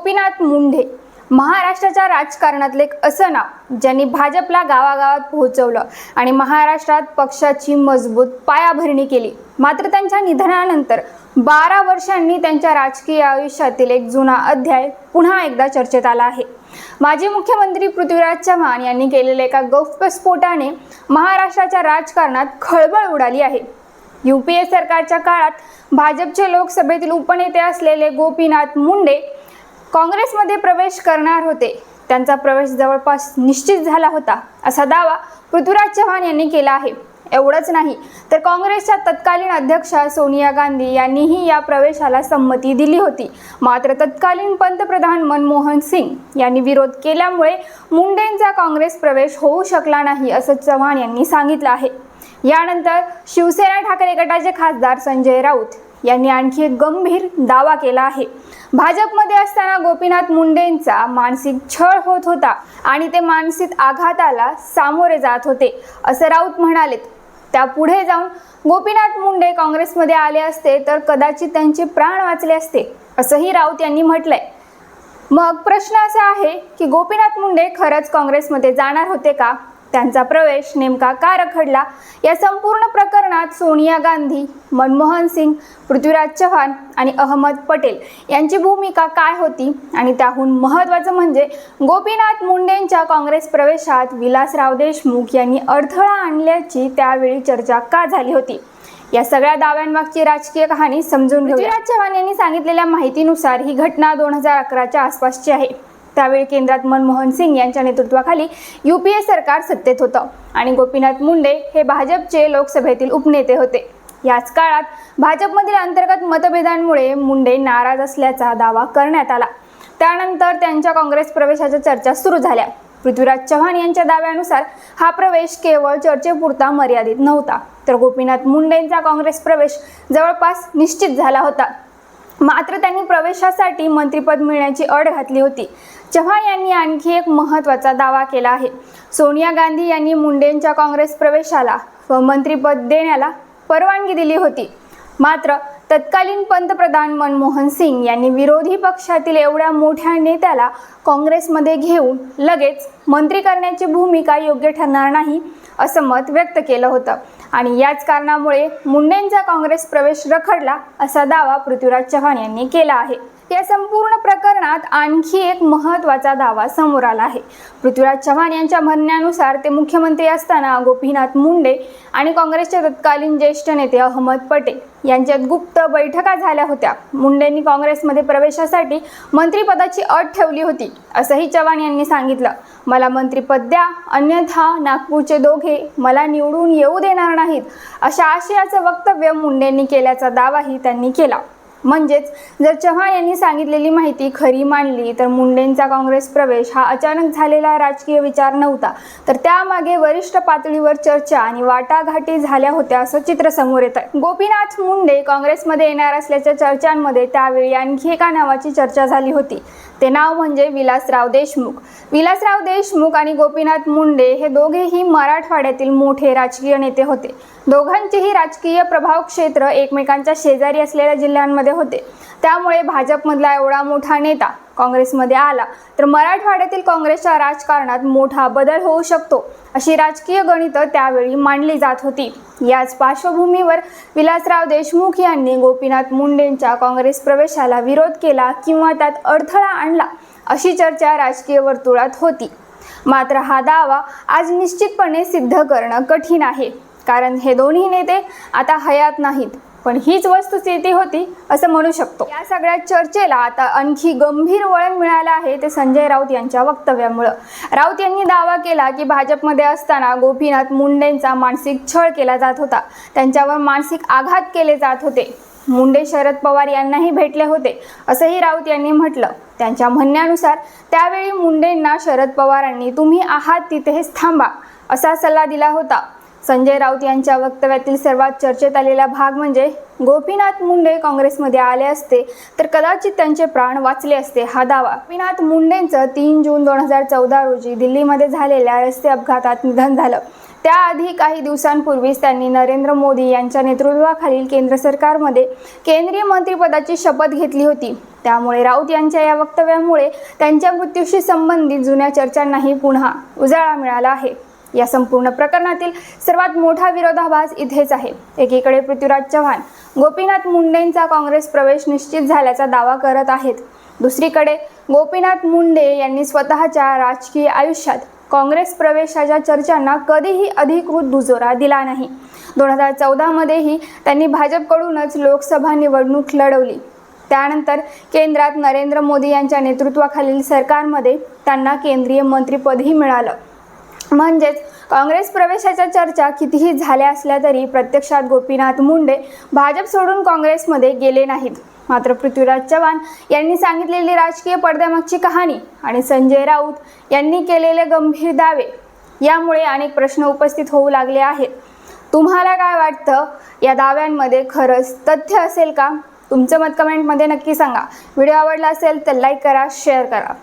गोपीनाथ मुंडे महाराष्ट्राच्या राजकारणातले एक असं नाव ज्यांनी भाजपला गावागावात पोहोचवलं आणि महाराष्ट्रात पक्षाची मजबूत पायाभरणी केली। मात्र त्यांच्या निधनानंतर 12 वर्षांनी त्यांच्या राजकीय आयुष्यातील एक जुना अध्याय पुन्हा एकदा चर्चेत आला आहे। माजी मुख्यमंत्री पृथ्वीराज चव्हाण यांनी केलेल्या एका गौप्यस्फोटाने महाराष्ट्राच्या राजकारणात खळबळ उडाली आहे। यूपीए सरकारच्या काळात भाजपचे लोकसभेतील उपनेते असलेले गोपीनाथ मुंडे काँग्रेसमध्ये प्रवेश करणार होते। त्यांचा प्रवेश जवळपास निश्चित झाला होता असा दावा पृथ्वीराज चव्हाण यांनी केला आहे। एवढंच नाही तर काँग्रेसच्या तत्कालीन अध्यक्षा सोनिया गांधी यांनीही या प्रवेशाला संमती दिली होती। मात्र तत्कालीन पंतप्रधान मनमोहन सिंग यांनी विरोध केल्यामुळे मुंडेंचा काँग्रेस प्रवेश होऊ शकला नाही असं चव्हाण यांनी सांगितलं आहे। यानंतर शिवसेना ठाकरे गटाचे खासदार संजय राऊत यांनी आणखी एक गंभीर दावा केला आहे। भाजपमध्ये असताना गोपीनाथ मुंडेंचा मानसिक छळ होत होता आणि ते मानसिक आघाताला सामोरे जात होते असं राऊत म्हणालेत। त्यापुढे जाऊन गोपीनाथ मुंडे काँग्रेसमध्ये आले असते तर कदाचित त्यांचे प्राण वाचले असते असंही राऊत यांनी म्हटलंय। मग प्रश्न असा आहे की गोपीनाथ मुंडे खरंच काँग्रेसमध्ये जाणार होते का? त्यांचा प्रवेश नेमका का रखडला? या संपूर्ण प्रकरणात सोनिया गांधी, मनमोहन सिंग, पृथ्वीराज चव्हाण आणि अहमद पटेल यांची भूमिका काय होती? आणि त्याहून महत्त्वाचं म्हणजे गोपीनाथ मुंडेंच्या काँग्रेस प्रवेशात विलासराव देशमुख यांनी अडथळा आणल्याची त्यावेळी चर्चा का झाली होती? या सगळ्या दाव्यांमागची राजकीय कहाणी समजून घेऊया। पृथ्वीराज चव्हाण यांनी सांगितलेल्या माहितीनुसार ही घटना 2011च्या आसपासची आहे। त्यावेळी केंद्रात मनमोहन सिंग यांच्या नेतृत्वाखाली यूपीए सरकार सत्तेत होतं आणि गोपीनाथ मुंडे हे भाजपचे लोकसभेतील उपनेते होते। याच काळात भाजपमधील अंतर्गत मतभेदांमुळे मुंडे नाराज असल्याचा दावा करण्यात आला। त्यानंतर त्यांच्या काँग्रेस प्रवेशाच्या चर्चा सुरू झाल्या। पृथ्वीराज चव्हाण यांच्या दाव्यानुसार हा प्रवेश केवळ चर्चेपुरता मर्यादित नव्हता, तर गोपीनाथ मुंडेंचा काँग्रेस प्रवेश जवळपास निश्चित झाला होता। मात्र त्यांनी प्रवेशासाठी मंत्रिपद मिळण्याची अट घातली होती। चव्हाण यांनी आणखी एक महत्त्वाचा दावा केला आहे। सोनिया गांधी यांनी मुंडेंच्या काँग्रेस प्रवेशाला व मंत्रिपद देण्याला परवानगी दिली होती। मात्र तत्कालीन पंतप्रधान मनमोहन सिंग यांनी विरोधी पक्षातील एवढ्या मोठ्या नेत्याला काँग्रेसमध्ये घेऊन लगेच मंत्री करण्याची भूमिका योग्य ठरणार नाही असं मत व्यक्त केलं होतं आणि याच कारणामुळे मुंडेंचा काँग्रेस प्रवेश रखडला असा दावा पृथ्वीराज चव्हाण यांनी केला आहे। या संपूर्ण प्रकरणात आणखी एक महत्त्वाचा दावा समोर आला आहे। पृथ्वीराज चव्हाण यांच्या म्हणण्यानुसार ते मुख्यमंत्री असताना गोपीनाथ मुंडे आणि काँग्रेसचे तत्कालीन ज्येष्ठ नेते अहमद पटेल यांच्यात गुप्त बैठका झाल्या होत्या। मुंडेंनी काँग्रेसमध्ये प्रवेशासाठी मंत्रिपदाची अट ठेवली होती असंही चव्हाण यांनी सांगितलं। मला मंत्रिपद द्या, अन्यथा नागपूरचे दोघे मला निवडून येऊ देणार नाहीत अशा आशयाचं वक्तव्य मुंडेंनी केल्याचा दावाही त्यांनी केला। म्हणजेच जर चव्हाण यांनी सांगितलेली माहिती खरी मानली तर मुंडेंचा काँग्रेस प्रवेश हा अचानक झालेला राजकीय विचार नव्हता, तर त्यामागे वरिष्ठ पातळीवर चर्चा आणि वाटाघाटी झाल्या होत्या असं चित्र समोर येतं। गोपीनाथ मुंडे काँग्रेसमध्ये येणार असल्याच्या चर्चांमध्ये त्यावेळी आणखी एका नावाची चर्चा झाली होती। ते नाव म्हणजे विलासराव देशमुख। विलासराव देशमुख आणि गोपीनाथ मुंडे हे दोघेही मराठवाड्यातील मोठे राजकीय नेते होते। दोघांचेही राजकीय प्रभाव क्षेत्र एकमेकांच्या शेजारी असलेल्या जिल्ह्यांमध्ये होते। त्यामुळे भाजपमधला एवढा मोठा नेता काँग्रेसमध्ये आला तर मराठवाड्यातील काँग्रेसच्या राजकारणात मोठा बदल होऊ शकतो अशी राजकीय गणितं त्यावेळी मांडली जात होती। याच पार्श्वभूमीवर विलासराव देशमुख यांनी गोपीनाथ मुंडेंच्या काँग्रेस प्रवेशाला विरोध केला किंवा त्यात अडथळा आणला अशी चर्चा राजकीय वर्तुळात होती। मात्र हा दावा आज निश्चितपणे सिद्ध करणं कठीण आहे, कारण हे दोन्ही नेते आता हयात नाहीत, पण हीच वस्तुस्थिती होती असं म्हणू शकतो। या सगळ्या चर्चेला आता आणखी गंभीर वळण मिळालं आहे ते संजय राऊत यांच्या वक्तव्यामुळे। राऊत यांनी दावा केला की भाजपमध्ये असताना गोपीनाथ मुंडेंचा मानसिक छळ केला जात होता, त्यांच्यावर मानसिक आघात केले जात होते। मुंडे शरद पवार यांनाही भेटले होते असंही राऊत यांनी म्हटलं। त्यांच्या म्हणण्यानुसार त्यावेळी मुंडेंना शरद पवारांनी तुम्ही आहात तिथेच थांबा असा सल्ला दिला होता। संजय राऊत यांच्या वक्तव्यातील सर्वात चर्चेत आलेला भाग म्हणजे गोपीनाथ मुंडे काँग्रेसमध्ये आले असते तर कदाचित त्यांचे प्राण वाचले असते हा दावा. गोपीनाथ मुंडेंचं 3 जून 2014 रोजी दिल्लीमध्ये झालेल्या रस्ते अपघातात निधन झालं. त्याआधी काही दिवसांपूर्वीच त्यांनी नरेंद्र मोदी यांच्या नेतृत्वाखालील केंद्र सरकारमध्ये केंद्रीय मंत्रिपदाची शपथ घेतली होती. त्यामुळे राऊत यांच्या या वक्तव्यामुळे त्यांच्या मृत्यूशी संबंधित जुन्या चर्चांनाही पुन्हा उजाळा मिळाला आहे. या संपूर्ण प्रकरणातील सर्वात मोठा विरोधाभास इथेच आहे. एकीकडे पृथ्वीराज चव्हाण गोपीनाथ मुंडेंचा काँग्रेस प्रवेश निश्चित झाल्याचा दावा करत आहेत. दुसरीकडे गोपीनाथ मुंडे यांनी स्वतःच्या राजकीय आयुष्यात काँग्रेस प्रवेशाच्या चर्चांना कधीही अधिकृत दुजोरा दिला नाही. 2014 मध्येही त्यांनी भाजपकडूनच लोकसभा निवडणूक लढवली. त्यानंतर केंद्रात नरेंद्र मोदी यांच्या नेतृत्वाखालील सरकारमध्ये त्यांना केंद्रीय मंत्रिपदही मिळालं. म्हणजेच काँग्रेस प्रवेशाच्या चर्चा कितीही झाल्या असल्या तरी प्रत्यक्षात गोपीनाथ मुंडे भाजप सोडून काँग्रेसमध्ये गेले नाहीत. मात्र पृथ्वीराज चव्हाण यांनी सांगितलेली राजकीय पडद्यामागची कहाणी आणि संजय राऊत यांनी केलेले गंभीर दावे यामुळे अनेक प्रश्न उपस्थित होऊ लागले आहेत. तुम्हाला काय वाटतं, या दाव्यांमध्ये खरंच तथ्य असेल का? तुमचं मत कमेंटमध्ये नक्की सांगा. व्हिडिओ आवडला असेल तर लाईक करा, शेअर करा.